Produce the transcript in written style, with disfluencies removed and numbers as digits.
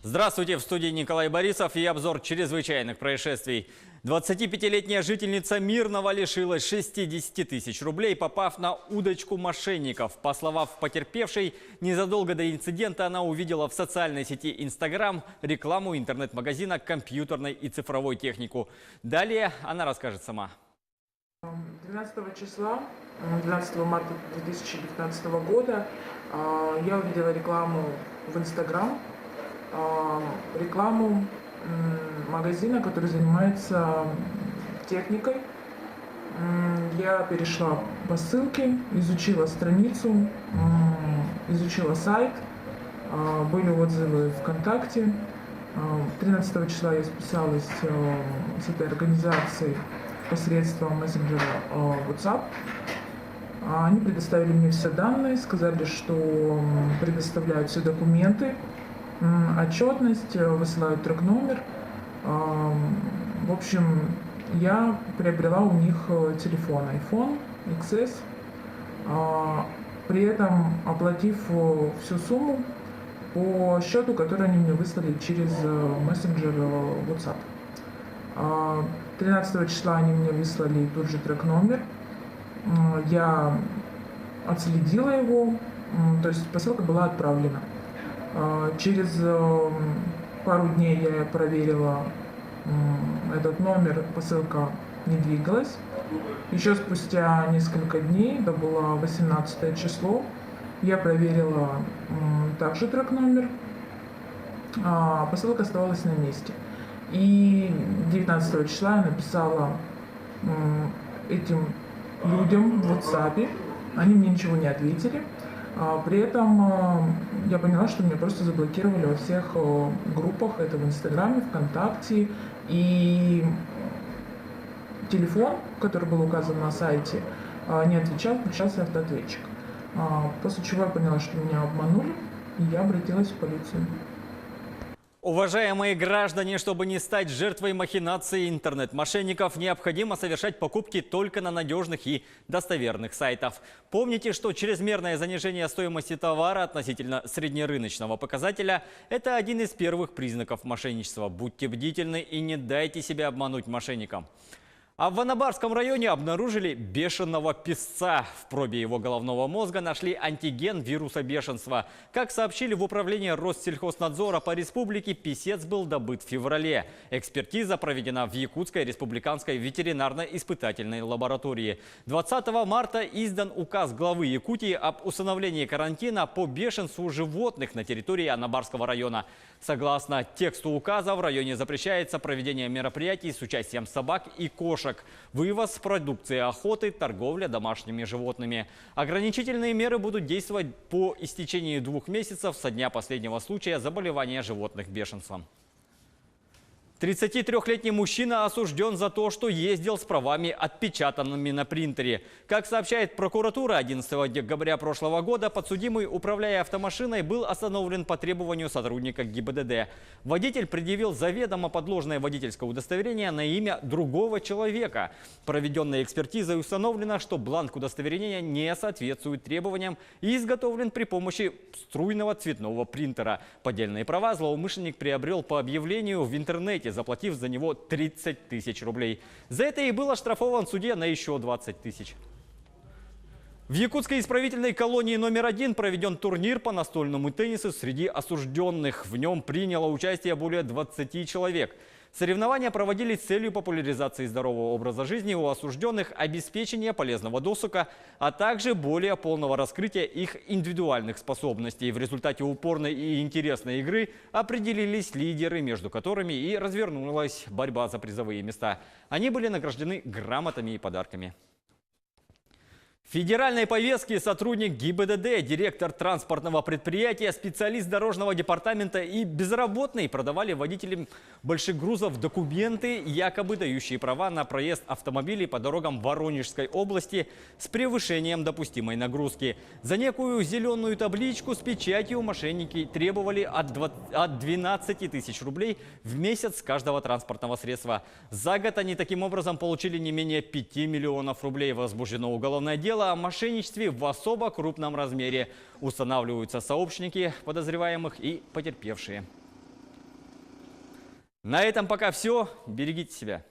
Здравствуйте, в студии Николай Борисов и обзор чрезвычайных происшествий. 25-летняя жительница Мирного лишилась 60 тысяч рублей, попав на удочку мошенников. По словам потерпевшей, незадолго до инцидента она увидела в социальной сети Instagram рекламу интернет-магазина компьютерной и цифровой технику. Далее она расскажет сама. 12 марта 2019 года я увидела рекламу в Instagram, рекламу магазина, который занимается техникой. Я перешла по ссылке, изучила страницу, изучила сайт, были отзывы ВКонтакте. 13 числа я списалась с этой организацией посредством мессенджера WhatsApp. Они предоставили мне все данные, сказали, что предоставляют все документы, отчетность, высылают трек-номер. В общем, я приобрела у них телефон iPhone XS, при этом оплатив всю сумму по счету, который они мне выслали через мессенджер WhatsApp. 13 числа они мне выслали тот же трек-номер. Я отследила его, то есть посылка была отправлена. Через пару дней я проверила этот номер, посылка не двигалась. Еще спустя несколько дней, это было 18 число, я проверила также трек-номер, посылка оставалась на месте. И 19 числа я написала этим людям в WhatsApp, они мне ничего не ответили. При этом я поняла, что меня просто заблокировали во всех группах, это в Инстаграме, ВКонтакте, и телефон, который был указан на сайте, не отвечал, включался автоответчик. После чего я поняла, что меня обманули, и я обратилась в полицию. Уважаемые граждане, чтобы не стать жертвой махинаций интернет-мошенников, необходимо совершать покупки только на надежных и достоверных сайтах. Помните, что чрезмерное занижение стоимости товара относительно среднерыночного показателя – это один из первых признаков мошенничества. Будьте бдительны и не дайте себя обмануть мошенникам. А в Анабарском районе обнаружили бешеного песца. В пробе его головного мозга нашли антиген вируса бешенства. Как сообщили в управлении Россельхознадзора по республике, песец был добыт в феврале. Экспертиза проведена в Якутской республиканской ветеринарно-испытательной лаборатории. 20 марта издан указ главы Якутии об установлении карантина по бешенству животных на территории Анабарского района. Согласно тексту указа, в районе запрещается проведение мероприятий с участием собак и кошек, вывоз продукции охоты, торговля домашними животными. Ограничительные меры будут действовать по истечении 2 месяцев со дня последнего случая заболевания животных бешенством. 33-летний мужчина осужден за то, что ездил с правами, отпечатанными на принтере. Как сообщает прокуратура, 11 декабря прошлого года подсудимый, управляя автомашиной, был остановлен по требованию сотрудника ГИБДД. Водитель предъявил заведомо подложное водительское удостоверение на имя другого человека. Проведенной экспертизой установлено, что бланк удостоверения не соответствует требованиям и изготовлен при помощи струйного цветного принтера. Поддельные права злоумышленник приобрел по объявлению в интернете, заплатив за него 30 тысяч рублей. За это и был оштрафован в суде на еще 20 тысяч. В якутской исправительной колонии номер 1 проведен турнир по настольному теннису среди осужденных. В нем приняло участие более 20 человек. Соревнования проводились с целью популяризации здорового образа жизни у осужденных, обеспечения полезного досуга, а также более полного раскрытия их индивидуальных способностей. В результате упорной и интересной игры определились лидеры, между которыми и развернулась борьба за призовые места. Они были награждены грамотами и подарками. В федеральной повестке сотрудник ГИБДД, директор транспортного предприятия, специалист дорожного департамента и безработный продавали водителям больших грузов документы, якобы дающие права на проезд автомобилей по дорогам Воронежской области с превышением допустимой нагрузки. За некую зеленую табличку с печатью мошенники требовали от 12 тысяч рублей в месяц с каждого транспортного средства. За год они таким образом получили не менее 5 миллионов рублей. Возбуждено уголовное дело о мошенничестве в особо крупном размере. Устанавливаются сообщники подозреваемых и потерпевшие. На этом пока все. Берегите себя.